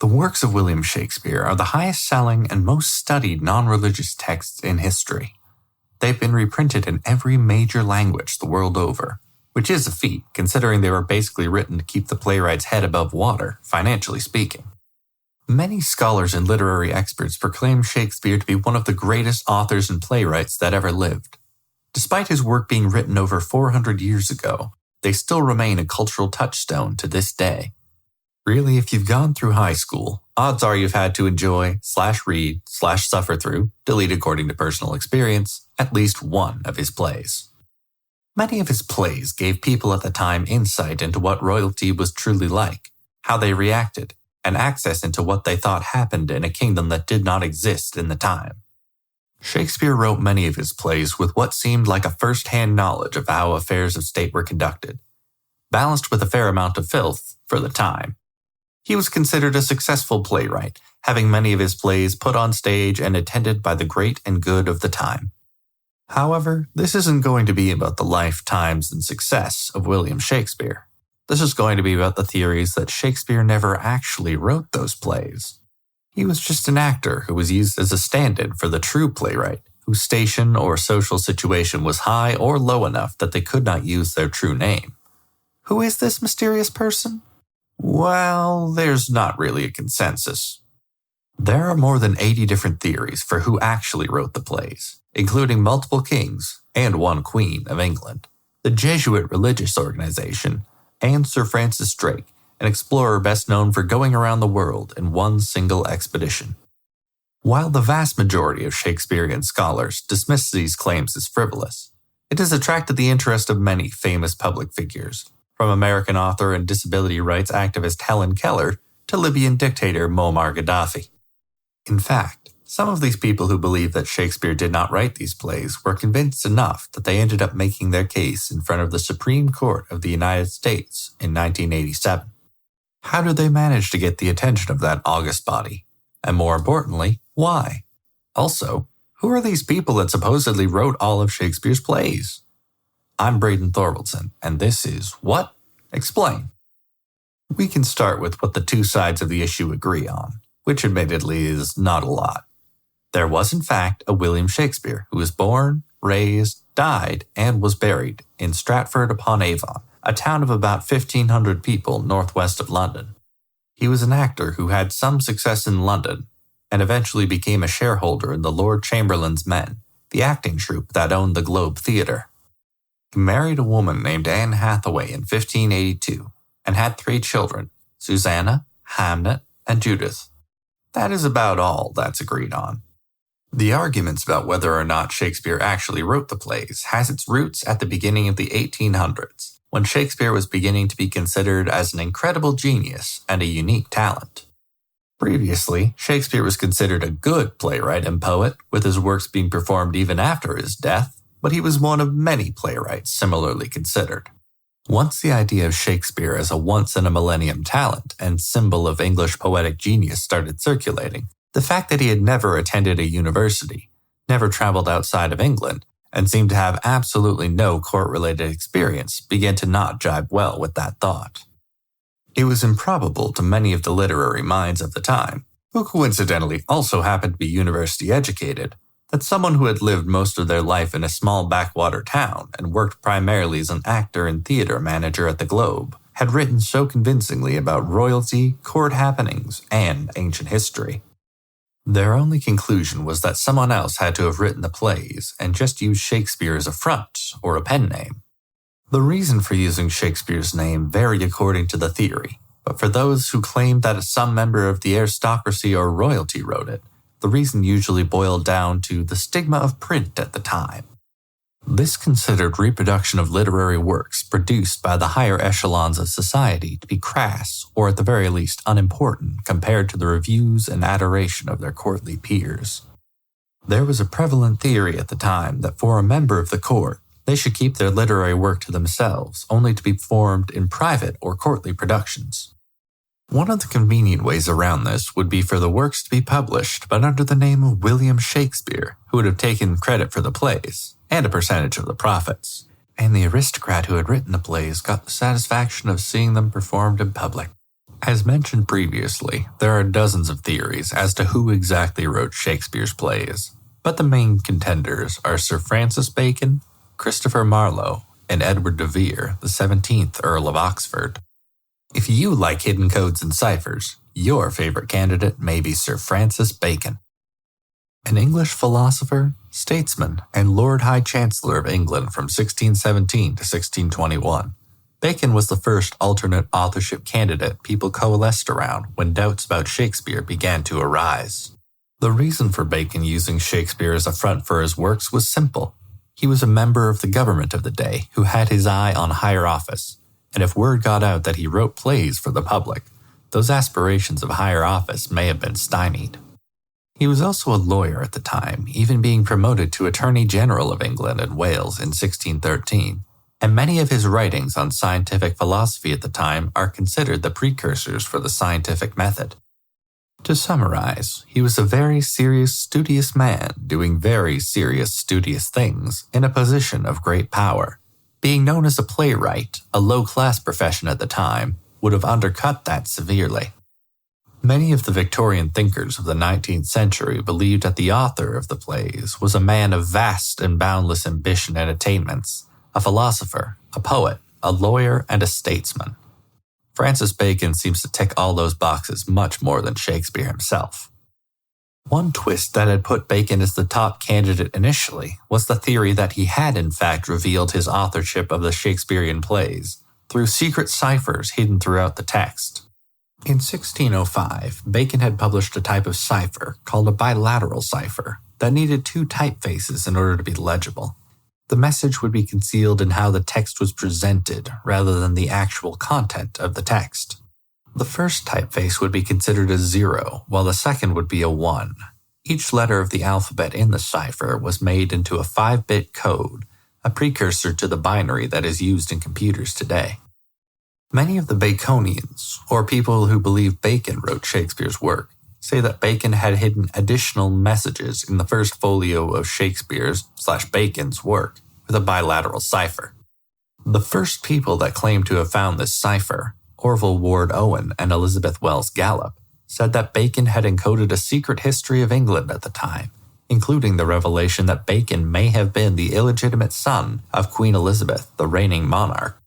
The works of William Shakespeare are the highest-selling and most studied non-religious texts in history. They've been reprinted in every major language the world over, which is a feat considering they were basically written to keep the playwright's head above water, financially speaking. Many scholars and literary experts proclaim Shakespeare to be one of the greatest authors and playwrights that ever lived. Despite his work being written over 400 years ago, they still remain a cultural touchstone to this day. Really, if you've gone through high school, odds are you've had to enjoy, /read, /suffer through, delete according to personal experience, at least one of his plays. Many of his plays gave people at the time insight into what royalty was truly like, how they reacted, and access into what they thought happened in a kingdom that did not exist in the time. Shakespeare wrote many of his plays with what seemed like a first-hand knowledge of how affairs of state were conducted, balanced with a fair amount of filth for the time. He was considered a successful playwright, having many of his plays put on stage and attended by the great and good of the time. However, this isn't going to be about the life, times, and success of William Shakespeare. This is going to be about the theories that Shakespeare never actually wrote those plays. He was just an actor who was used as a stand-in for the true playwright, whose station or social situation was high or low enough that they could not use their true name. Who is this mysterious person? Well, there's not really a consensus. There are more than 80 different theories for who actually wrote the plays, including multiple kings and one queen of England, the Jesuit religious organization, and Sir Francis Drake, an explorer best known for going around the world in one single expedition. While the vast majority of Shakespearean scholars dismiss these claims as frivolous, it has attracted the interest of many famous public figures, from American author and disability rights activist Helen Keller to Libyan dictator Muammar Gaddafi. In fact, some of these people who believe that Shakespeare did not write these plays were convinced enough that they ended up making their case in front of the Supreme Court of the United States in 1987. How did they manage to get the attention of that august body? And more importantly, why? Also, who are these people that supposedly wrote all of Shakespeare's plays? I'm Braden Thorvaldson, and this is What? Explain. We can start with what the two sides of the issue agree on, which admittedly is not a lot. There was in fact a William Shakespeare who was born, raised, died, and was buried in Stratford-upon-Avon, a town of about 1,500 people northwest of London. He was an actor who had some success in London and eventually became a shareholder in the Lord Chamberlain's Men, the acting troupe that owned the Globe Theatre. He married a woman named Anne Hathaway in 1582 and had 3 children, Susanna, Hamnet, and Judith. That is about all that's agreed on. The arguments about whether or not Shakespeare actually wrote the plays has its roots at the beginning of the 1800s, when Shakespeare was beginning to be considered as an incredible genius and a unique talent. Previously, Shakespeare was considered a good playwright and poet, with his works being performed even after his death, but he was one of many playwrights similarly considered. Once the idea of Shakespeare as a once-in-a-millennium talent and symbol of English poetic genius started circulating, the fact that he had never attended a university, never traveled outside of England, and seemed to have absolutely no court-related experience began to not jibe well with that thought. It was improbable to many of the literary minds of the time, who coincidentally also happened to be university-educated, that someone who had lived most of their life in a small backwater town and worked primarily as an actor and theater manager at the Globe had written so convincingly about royalty, court happenings, and ancient history. Their only conclusion was that someone else had to have written the plays and just used Shakespeare as a front or a pen name. The reason for using Shakespeare's name varied according to the theory, but for those who claimed that some member of the aristocracy or royalty wrote it, the reason usually boiled down to the stigma of print at the time. This considered reproduction of literary works produced by the higher echelons of society to be crass or at the very least unimportant compared to the reviews and adoration of their courtly peers. There was a prevalent theory at the time that for a member of the court, they should keep their literary work to themselves, only to be performed in private or courtly productions. One of the convenient ways around this would be for the works to be published, but under the name of William Shakespeare, who would have taken credit for the plays, and a percentage of the profits, and the aristocrat who had written the plays got the satisfaction of seeing them performed in public. As mentioned previously, there are dozens of theories as to who exactly wrote Shakespeare's plays, but the main contenders are Sir Francis Bacon, Christopher Marlowe, and Edward de Vere, the 17th Earl of Oxford. If you like hidden codes and ciphers, your favorite candidate may be Sir Francis Bacon. An English philosopher, statesman, and Lord High Chancellor of England from 1617 to 1621, Bacon was the first alternate authorship candidate people coalesced around when doubts about Shakespeare began to arise. The reason for Bacon using Shakespeare as a front for his works was simple. He was a member of the government of the day who had his eye on higher office, and if word got out that he wrote plays for the public, those aspirations of higher office may have been stymied. He was also a lawyer at the time, even being promoted to Attorney General of England and Wales in 1613, and many of his writings on scientific philosophy at the time are considered the precursors for the scientific method. To summarize, he was a very serious, studious man doing very serious, studious things in a position of great power. Being known as a playwright, a low-class profession at the time, would have undercut that severely. Many of the Victorian thinkers of the 19th century believed that the author of the plays was a man of vast and boundless ambition and attainments, a philosopher, a poet, a lawyer, and a statesman. Francis Bacon seems to tick all those boxes much more than Shakespeare himself. One twist that had put Bacon as the top candidate initially was the theory that he had in fact revealed his authorship of the Shakespearean plays through secret ciphers hidden throughout the text. In 1605, Bacon had published a type of cipher called a bilateral cipher that needed two typefaces in order to be legible. The message would be concealed in how the text was presented rather than the actual content of the text. The first typeface would be considered a 0, while the second would be a 1. Each letter of the alphabet in the cipher was made into a 5-bit code, a precursor to the binary that is used in computers today. Many of the Baconians, or people who believe Bacon wrote Shakespeare's work, say that Bacon had hidden additional messages in the first folio of Shakespeare's/Bacon's work with a bilateral cipher. The first people that claim to have found this cipher, Orville Ward Owen and Elizabeth Wells Gallup, said that Bacon had encoded a secret history of England at the time, including the revelation that Bacon may have been the illegitimate son of Queen Elizabeth, the reigning monarch.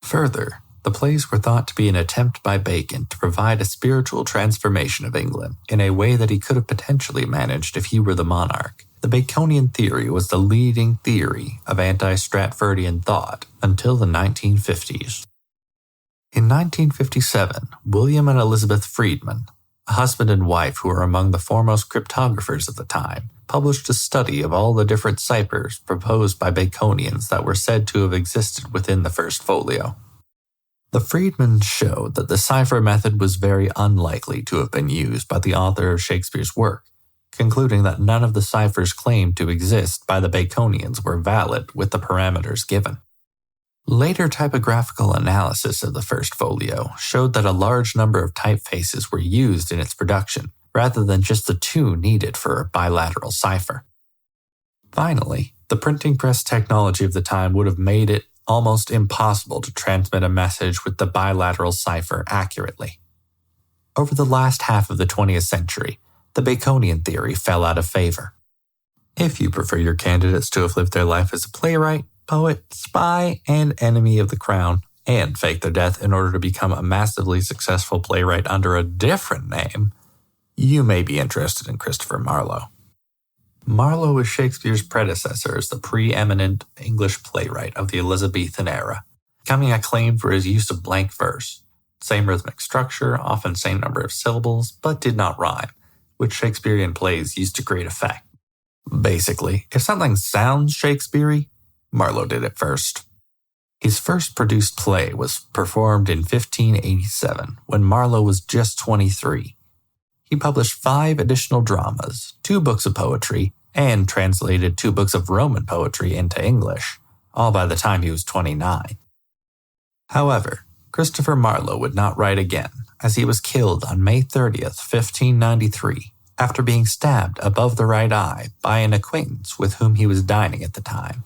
Further, the plays were thought to be an attempt by Bacon to provide a spiritual transformation of England in a way that he could have potentially managed if he were the monarch. The Baconian theory was the leading theory of anti-Stratfordian thought until the 1950s. In 1957, William and Elizabeth Friedman, a husband and wife who were among the foremost cryptographers of the time, published a study of all the different ciphers proposed by Baconians that were said to have existed within the first folio. The Friedmans showed that the cipher method was very unlikely to have been used by the author of Shakespeare's work, concluding that none of the ciphers claimed to exist by the Baconians were valid with the parameters given. Later typographical analysis of the first folio showed that a large number of typefaces were used in its production, rather than just the two needed for a bilateral cipher. Finally, the printing press technology of the time would have made it almost impossible to transmit a message with the bilateral cipher accurately. Over the last half of the 20th century, the Baconian theory fell out of favor. If you prefer your candidates to have lived their life as a playwright, poet, spy, and enemy of the crown, and fake their death in order to become a massively successful playwright under a different name, you may be interested in Christopher Marlowe. Marlowe was Shakespeare's predecessor as the preeminent English playwright of the Elizabethan era, becoming acclaimed for his use of blank verse, same rhythmic structure, often same number of syllables, but did not rhyme, which Shakespearean plays used to great effect. Basically, if something sounds Shakespeare-y, Marlowe did it first. His first produced play was performed in 1587, when Marlowe was just 23. He published 5 additional dramas, 2 books of poetry, and translated 2 books of Roman poetry into English, all by the time he was 29. However, Christopher Marlowe would not write again, as he was killed on May 30th, 1593, after being stabbed above the right eye by an acquaintance with whom he was dining at the time.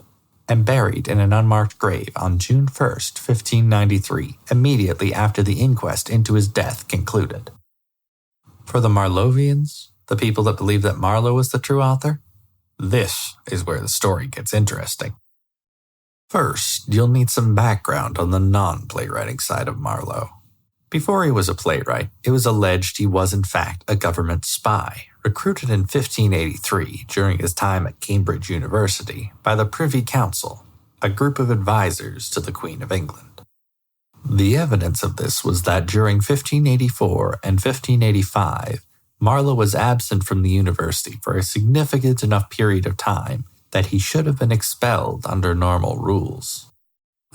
and buried in an unmarked grave on June 1st, 1593, immediately after the inquest into his death concluded. For the Marlovians, the people that believe that Marlowe was the true author, this is where the story gets interesting. First, you'll need some background on the non-playwriting side of Marlowe. Before he was a playwright, it was alleged he was in fact a government spy, recruited in 1583 during his time at Cambridge University by the Privy Council, a group of advisors to the Queen of England. The evidence of this was that during 1584 and 1585, Marlowe was absent from the university for a significant enough period of time that he should have been expelled under normal rules.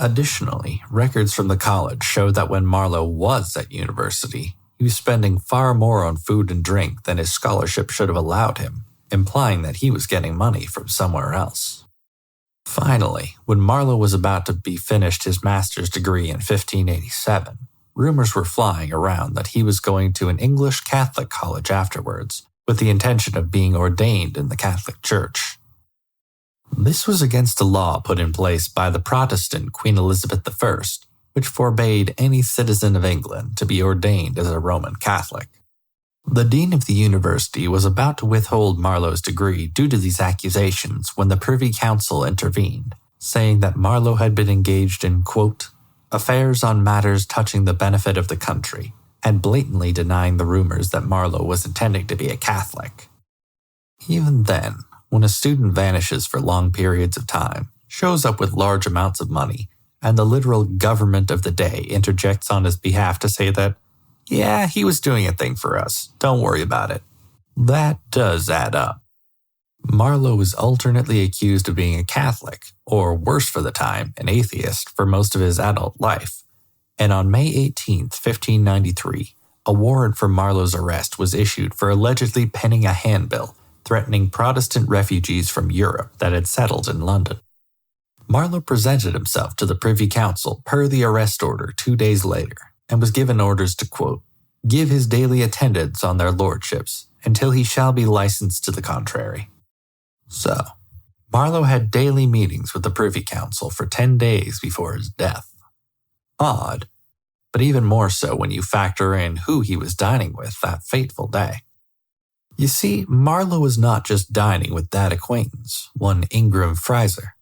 Additionally, records from the college show that when Marlowe was at university, he was spending far more on food and drink than his scholarship should have allowed him, implying that he was getting money from somewhere else. Finally, when Marlowe was about to be finished his master's degree in 1587, rumors were flying around that he was going to an English Catholic college afterwards, with the intention of being ordained in the Catholic Church. This was against a law put in place by the Protestant Queen Elizabeth I, which forbade any citizen of England to be ordained as a Roman Catholic. The dean of the university was about to withhold Marlowe's degree due to these accusations when the Privy Council intervened, saying that Marlowe had been engaged in, quote, affairs on matters touching the benefit of the country, and blatantly denying the rumors that Marlowe was intending to be a Catholic. Even then, when a student vanishes for long periods of time, shows up with large amounts of money, and the literal government of the day interjects on his behalf to say that, yeah, he was doing a thing for us, don't worry about it, that does add up. Marlowe was alternately accused of being a Catholic, or worse for the time, an atheist, for most of his adult life, and on May 18, 1593, a warrant for Marlowe's arrest was issued for allegedly penning a handbill threatening Protestant refugees from Europe that had settled in London. Marlowe presented himself to the Privy Council per the arrest order 2 days later and was given orders to, quote, give his daily attendance on their lordships until he shall be licensed to the contrary. So, Marlowe had daily meetings with the Privy Council for 10 days before his death. Odd, but even more so when you factor in who he was dining with that fateful day. You see, Marlowe was not just dining with that acquaintance, one Ingram Fraser.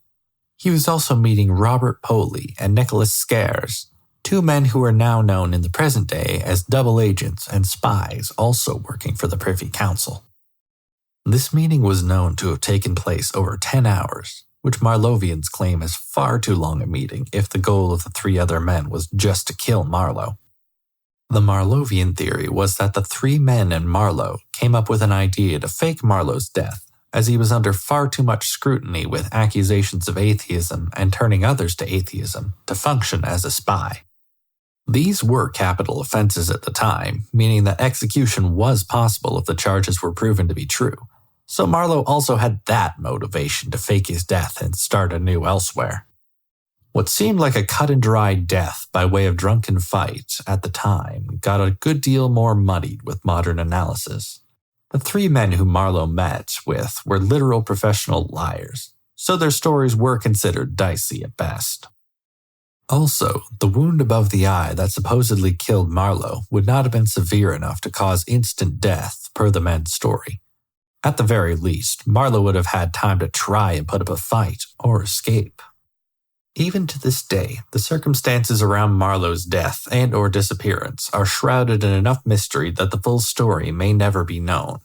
He was also meeting Robert Poley and Nicholas Scares, two men who are now known in the present day as double agents and spies also working for the Privy Council. This meeting was known to have taken place over 10 hours, which Marlovians claim is far too long a meeting if the goal of the three other men was just to kill Marlowe. The Marlovian theory was that the three men and Marlowe came up with an idea to fake Marlowe's death, as he was under far too much scrutiny with accusations of atheism and turning others to atheism to function as a spy. These were capital offenses at the time, meaning that execution was possible if the charges were proven to be true. So Marlowe also had that motivation to fake his death and start anew elsewhere. What seemed like a cut-and-dry death by way of drunken fight at the time got a good deal more muddied with modern analysis. The three men who Marlowe met with were literal professional liars, so their stories were considered dicey at best. Also, the wound above the eye that supposedly killed Marlowe would not have been severe enough to cause instant death per the men's story. At the very least, Marlowe would have had time to try and put up a fight or escape. Even to this day, the circumstances around Marlowe's death and or disappearance are shrouded in enough mystery that the full story may never be known.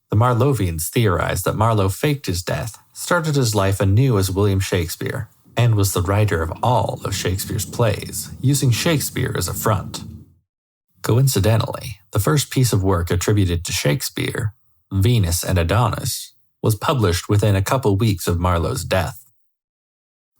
The Marlovians theorize that Marlowe faked his death, started his life anew as William Shakespeare, and was the writer of all of Shakespeare's plays, using Shakespeare as a front. Coincidentally, the first piece of work attributed to Shakespeare, Venus and Adonis, was published within a couple weeks of Marlowe's death.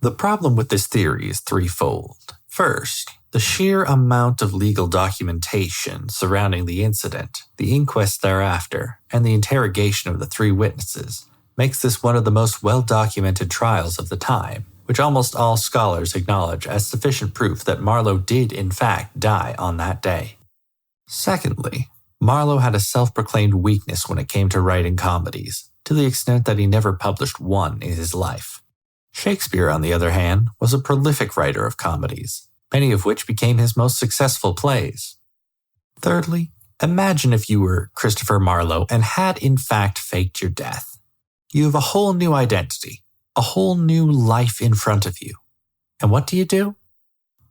The problem with this theory is threefold. First, the sheer amount of legal documentation surrounding the incident, the inquest thereafter, and the interrogation of the three witnesses makes this one of the most well-documented trials of the time, which almost all scholars acknowledge as sufficient proof that Marlowe did in fact die on that day. Secondly, Marlowe had a self-proclaimed weakness when it came to writing comedies, to the extent that he never published one in his life. Shakespeare, on the other hand, was a prolific writer of comedies, many of which became his most successful plays. Thirdly, imagine if you were Christopher Marlowe and had in fact faked your death. You have a whole new identity, a whole new life in front of you. And what do?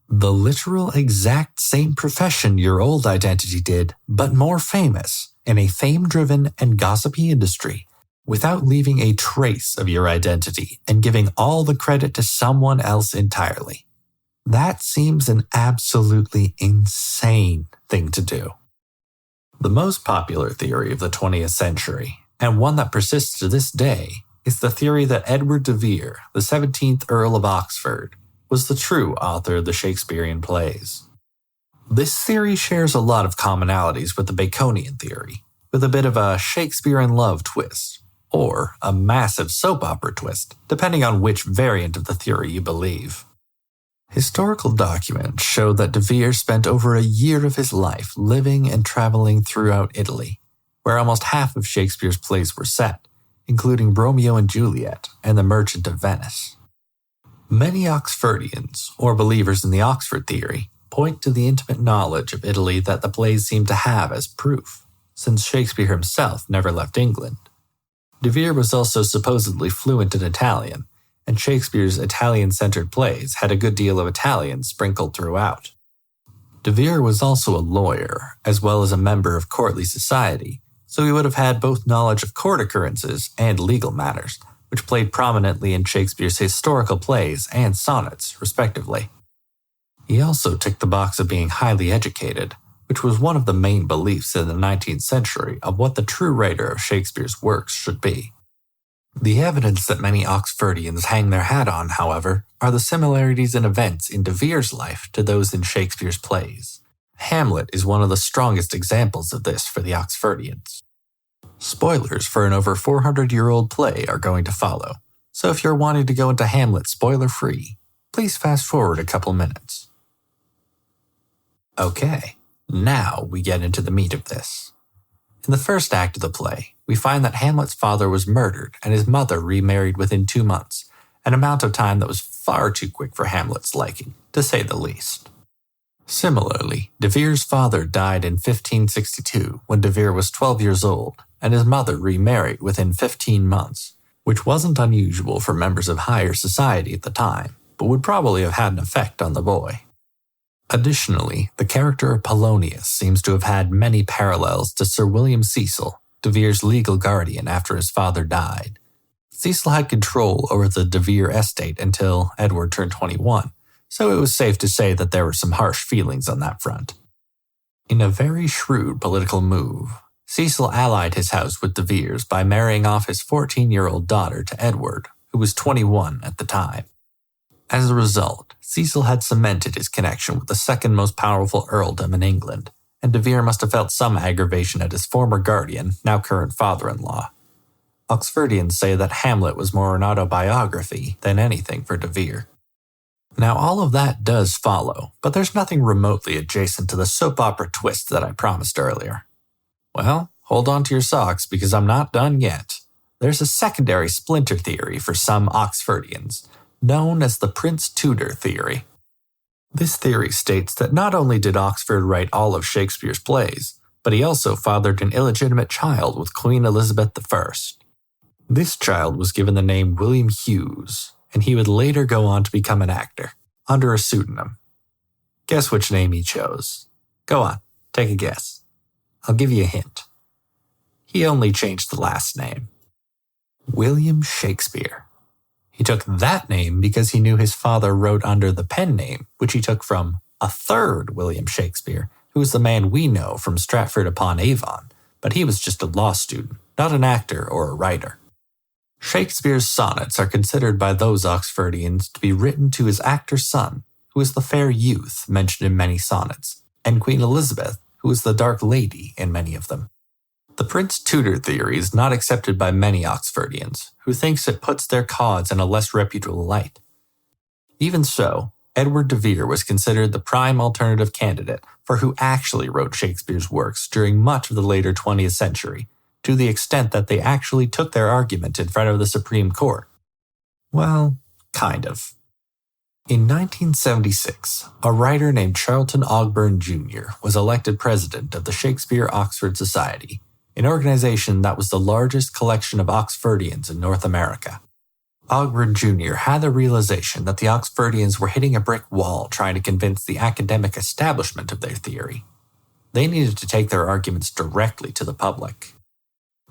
The literal exact same profession your old identity did, but more famous, in a fame-driven and gossipy industry, without leaving a trace of your identity and giving all the credit to someone else entirely. That seems an absolutely insane thing to do. The most popular theory of the 20th century, and one that persists to this day, is the theory that Edward de Vere, the 17th Earl of Oxford, was the true author of the Shakespearean plays. This theory shares a lot of commonalities with the Baconian theory, with a bit of a Shakespeare in love twist, or a massive soap opera twist, depending on which variant of the theory you believe. Historical documents show that de Vere spent over a year of his life living and traveling throughout Italy, where almost half of Shakespeare's plays were set, including Romeo and Juliet and The Merchant of Venice. Many Oxfordians, or believers in the Oxford theory, point to the intimate knowledge of Italy that the plays seem to have as proof, since Shakespeare himself never left England. De Vere was also supposedly fluent in Italian, and Shakespeare's Italian-centered plays had a good deal of Italian sprinkled throughout. De Vere was also a lawyer, as well as a member of courtly society, so he would have had both knowledge of court occurrences and legal matters, which played prominently in Shakespeare's historical plays and sonnets, respectively. He also ticked the box of being highly educated, which was one of the main beliefs in the 19th century of what the true writer of Shakespeare's works should be. The evidence that many Oxfordians hang their hat on, however, are the similarities in events in de Vere's life to those in Shakespeare's plays. Hamlet is one of the strongest examples of this for the Oxfordians. Spoilers for an over 400-year-old play are going to follow, so if you're wanting to go into Hamlet spoiler-free, please fast forward a couple minutes. Okay, now we get into the meat of this. In the first act of the play, we find that Hamlet's father was murdered and his mother remarried within 2 months, an amount of time that was far too quick for Hamlet's liking, to say the least. Similarly, de Vere's father died in 1562 when de Vere was 12 years old, and his mother remarried within 15 months, which wasn't unusual for members of higher society at the time, but would probably have had an effect on the boy. Additionally, the character of Polonius seems to have had many parallels to Sir William Cecil, de Vere's legal guardian after his father died. Cecil had control over the de Vere estate until Edward turned 21, so it was safe to say that there were some harsh feelings on that front. In a very shrewd political move, Cecil allied his house with de Vere's by marrying off his 14-year-old daughter to Edward, who was 21 at the time. As a result, Cecil had cemented his connection with the second most powerful earldom in England, and de Vere must have felt some aggravation at his former guardian, now current father-in-law. Oxfordians say that Hamlet was more an autobiography than anything for de Vere. Now all of that does follow, but there's nothing remotely adjacent to the soap opera twist that I promised earlier. Well, hold on to your socks because I'm not done yet. There's a secondary splinter theory for some Oxfordians, known as the Prince Tudor theory. This theory states that not only did Oxford write all of Shakespeare's plays, but he also fathered an illegitimate child with Queen Elizabeth I. This child was given the name William Hughes, and he would later go on to become an actor, under a pseudonym. Guess which name he chose. Go on, take a guess. I'll give you a hint. He only changed the last name. William Shakespeare. He took that name because he knew his father wrote under the pen name, which he took from a third William Shakespeare, who is the man we know from Stratford-upon-Avon, but he was just a law student, not an actor or a writer. Shakespeare's sonnets are considered by those Oxfordians to be written to his actor son, who is the fair youth mentioned in many sonnets, and Queen Elizabeth, who is the dark lady in many of them. The Prince Tudor theory is not accepted by many Oxfordians, who thinks it puts their cause in a less reputable light. Even so, Edward de Vere was considered the prime alternative candidate for who actually wrote Shakespeare's works during much of the later 20th century, to the extent that they actually took their argument in front of the Supreme Court. Well, Kind of. In 1976, a writer named Charlton Ogburn Jr. was elected president of the Shakespeare-Oxford Society, an organization that was the largest collection of Oxfordians in North America. Ogburn Jr. had the realization that the Oxfordians were hitting a brick wall trying to convince the academic establishment of their theory. They needed to take their arguments directly to the public.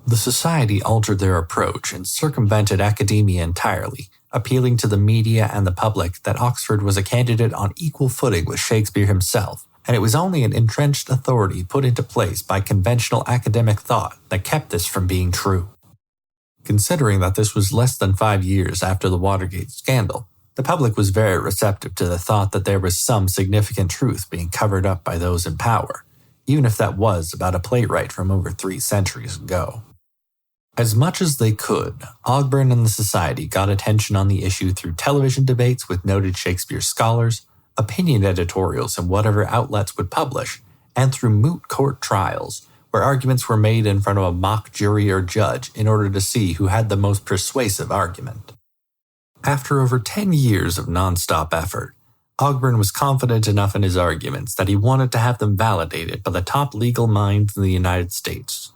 The society altered their approach and circumvented academia entirely, appealing to the media and the public that Oxford was a candidate on equal footing with Shakespeare himself, and it was only an entrenched authority put into place by conventional academic thought that kept this from being true. Considering that this was less than 5 years after the Watergate scandal, the public was very receptive to the thought that there was some significant truth being covered up by those in power, even if that was about a playwright from over 3 centuries ago. As much as they could, Ogburn and the Society got attention on the issue through television debates with noted Shakespeare scholars, opinion editorials in whatever outlets would publish, and through moot court trials, where arguments were made in front of a mock jury or judge in order to see who had the most persuasive argument. After over 10 years of non-stop effort, Ogburn was confident enough in his arguments that he wanted to have them validated by the top legal minds in the United States.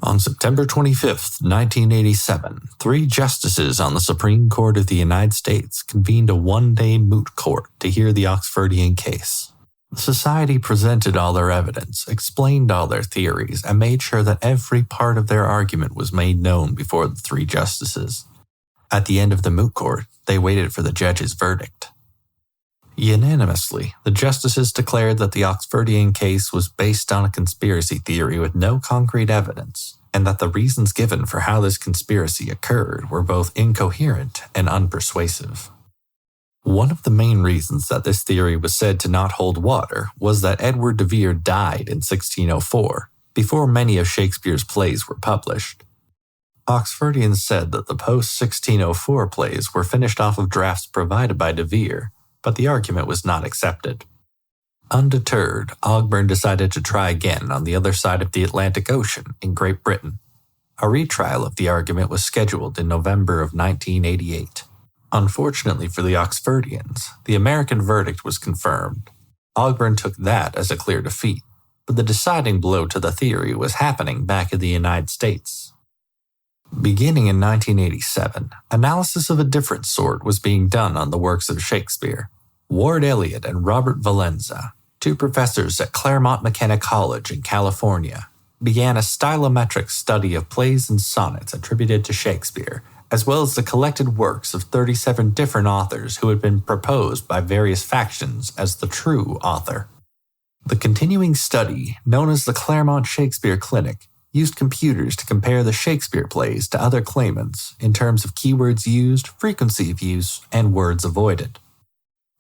On September 25, 1987, 3 justices on the Supreme Court of the United States convened a one-day moot court to hear the Oxfordian case. The Society presented all their evidence, explained all their theories, and made sure that every part of their argument was made known before the 3 justices. At the end of the moot court, they waited for the judge's verdict. Unanimously, the justices declared that the Oxfordian case was based on a conspiracy theory with no concrete evidence, and that the reasons given for how this conspiracy occurred were both incoherent and unpersuasive. One of the main reasons that this theory was said to not hold water was that Edward de Vere died in 1604, before many of Shakespeare's plays were published. Oxfordians said that the post-1604 plays were finished off of drafts provided by de Vere, but the argument was not accepted. Undeterred, Ogburn decided to try again on the other side of the Atlantic Ocean in Great Britain. A retrial of the argument was scheduled in November of 1988. Unfortunately for the Oxfordians, the American verdict was confirmed. Ogburn took that as a clear defeat, but the deciding blow to the theory was happening back in the United States. Beginning in 1987, analysis of a different sort was being done on the works of Shakespeare. Ward Elliott and Robert Valenza, 2 professors at Claremont McKenna College in California, began a stylometric study of plays and sonnets attributed to Shakespeare, as well as the collected works of 37 different authors who had been proposed by various factions as the true author. The continuing study, known as the Claremont Shakespeare Clinic, used computers to compare the Shakespeare plays to other claimants in terms of keywords used, frequency of use, and words avoided.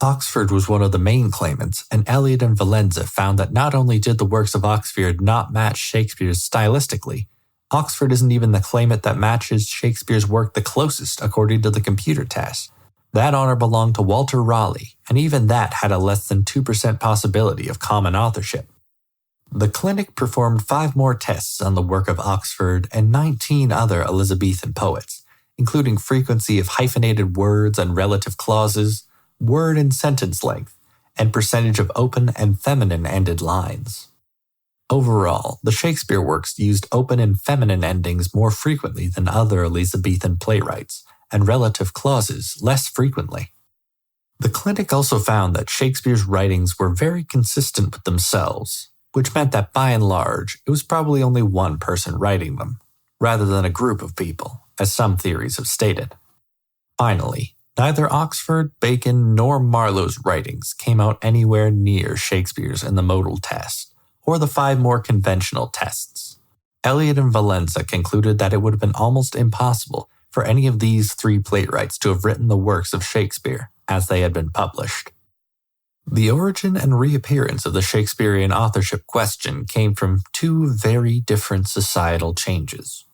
Oxford was one of the main claimants, and Eliot and Valenza found that not only did the works of Oxford not match Shakespeare's stylistically, Oxford isn't even the claimant that matches Shakespeare's work the closest according to the computer test. That honor belonged to Walter Raleigh, and even that had a less than 2% possibility of common authorship. The clinic performed 5 more tests on the work of Oxford and 19 other Elizabethan poets, including frequency of hyphenated words and relative clauses, word and sentence length, and percentage of open and feminine-ended lines. Overall, the Shakespeare works used open and feminine endings more frequently than other Elizabethan playwrights, and relative clauses less frequently. The clinic also found that Shakespeare's writings were very consistent with themselves, which meant that by and large, it was probably only one person writing them, rather than a group of people, as some theories have stated. Finally, neither Oxford, Bacon, nor Marlowe's writings came out anywhere near Shakespeare's in the modal test, or the 5 more conventional tests. Eliot and Valenza concluded that it would have been almost impossible for any of these 3 playwrights to have written the works of Shakespeare as they had been published. The origin and reappearance of the Shakespearean authorship question came from 2 very different societal changes.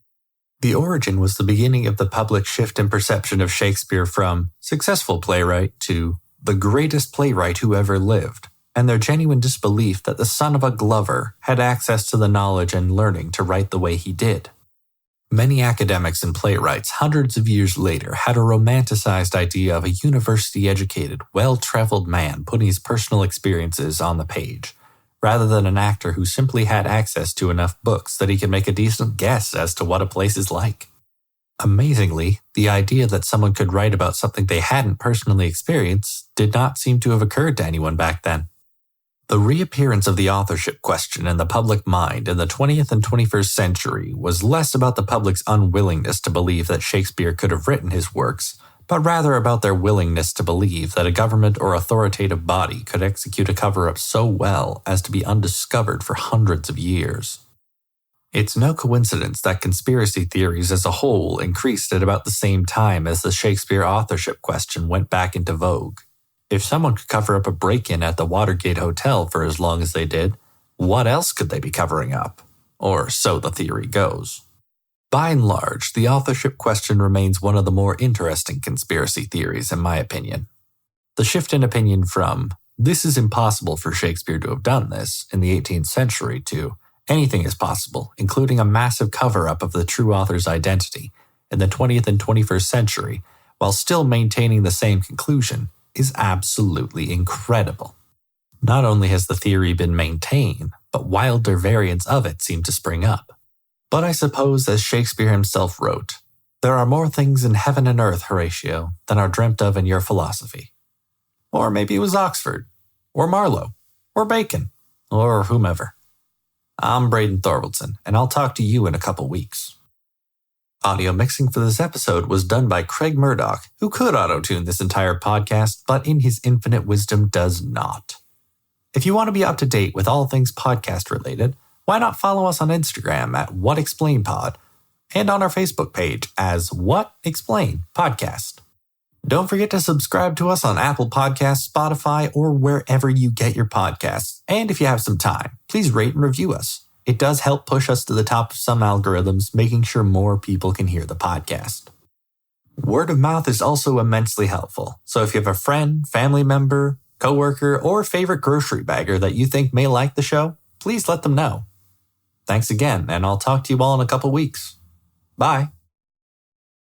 The origin was the beginning of the public shift in perception of Shakespeare from successful playwright to the greatest playwright who ever lived, and their genuine disbelief that the son of a Glover had access to the knowledge and learning to write the way he did. Many academics and playwrights hundreds of years later had a romanticized idea of a university-educated, well-traveled man putting his personal experiences on the page, rather than an actor who simply had access to enough books that he could make a decent guess as to what a place is like. Amazingly, the idea that someone could write about something they hadn't personally experienced did not seem to have occurred to anyone back then. The reappearance of the authorship question in the public mind in the 20th and 21st century was less about the public's unwillingness to believe that Shakespeare could have written his works, but rather about their willingness to believe that a government or authoritative body could execute a cover-up so well as to be undiscovered for hundreds of years. It's no coincidence that conspiracy theories as a whole increased at about the same time as the Shakespeare authorship question went back into vogue. If someone could cover up a break-in at the Watergate Hotel for as long as they did, what else could they be covering up? Or so the theory goes. By and large, the authorship question remains one of the more interesting conspiracy theories, in my opinion. The shift in opinion from, this is impossible for Shakespeare to have done this, in the 18th century to, anything is possible, including a massive cover-up of the true author's identity, in the 20th and 21st century, while still maintaining the same conclusion, is absolutely incredible. Not only has the theory been maintained, but wilder variants of it seem to spring up. But I suppose, as Shakespeare himself wrote, there are more things in heaven and earth, Horatio, than are dreamt of in your philosophy. Or maybe it was Oxford, or Marlowe, or Bacon, or whomever. I'm Braden Thorvaldson, and I'll talk to you in a couple weeks. Audio mixing for this episode was done by Craig Murdoch, who could auto-tune this entire podcast, but in his infinite wisdom does not. If you want to be up to date with all things podcast related, why not follow us on Instagram at WhatExplainPod and on our Facebook page as What Explain Podcast. Don't forget to subscribe to us on Apple Podcasts, Spotify, or wherever you get your podcasts. And if you have some time, please rate and review us. It does help push us to the top of some algorithms, making sure more people can hear the podcast. Word of mouth is also immensely helpful, so if you have a friend, family member, coworker, or favorite grocery bagger that you think may like the show, please let them know. Thanks again, and I'll talk to you all in a couple weeks. Bye.